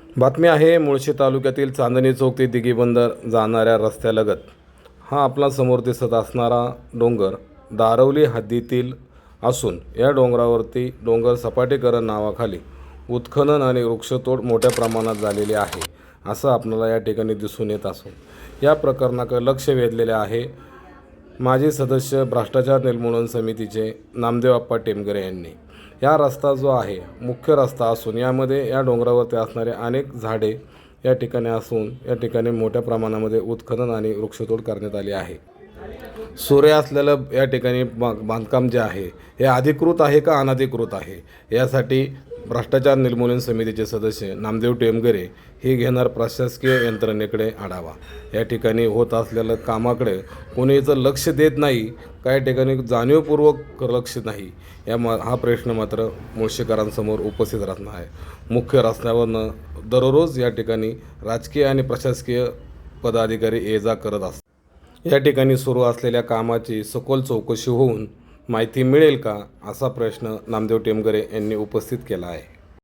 बातमी आहे मुळशी तालुक्यातील चांदणी चौक ते दिघीबंदर जाणाऱ्या रस्त्यालगत हा आपला समोर दिसत असणारा डोंगर दारवली हद्दीतील असून या डोंगरावरती डोंगर सपाटीकरण नावाखाली उत्खनन आणि वृक्षतोड मोठ्या प्रमाणात झालेली आहे असं आपल्याला या ठिकाणी दिसून येत असून या प्रकरणाकडे लक्ष वेधलेले आहे माजी सदस्य भ्रष्टाचार निर्मूलन समितीचे नामदेव आप्पा टेमगरे यांनी। या रस्ता जो आहे मुख्य रस्ता असून यामध्ये या डोंगरावरती असणारे अनेक झाडे या ठिकाणी असून या ठिकाणी मोठ्या प्रमाणामध्ये उत्खनन आणि वृक्षतोड करण्यात आली आहे। सूर्य असलेलं या ठिकाणी बांधकाम जे आहे हे अधिकृत आहे का अनधिकृत आहे यासाठी भ्रष्टाचार निर्मूलन समितीचे सदस्य नामदेव टेमगरे हे घेणार प्रशासकीय यंत्रणेकडे आढावा। या ठिकाणी होत असलेल्या कामाकडे कोणीचं लक्ष देत नाही, काही ठिकाणी जाणीवपूर्वक लक्ष नाही हा प्रश्न मात्र मुळशीकरांसमोर उपस्थित राहणार आहे। मुख्य रस्त्यावरनं दररोज या ठिकाणी राजकीय आणि प्रशासकीय पदाधिकारी ये जा करत असतात। या ठिकाणी सुरू असलेल्या कामाची सखोल चौकशी होऊन माहिती मिळेल का असा प्रश्न नामदेव टेमगरे यांनी उपस्थित केला आहे।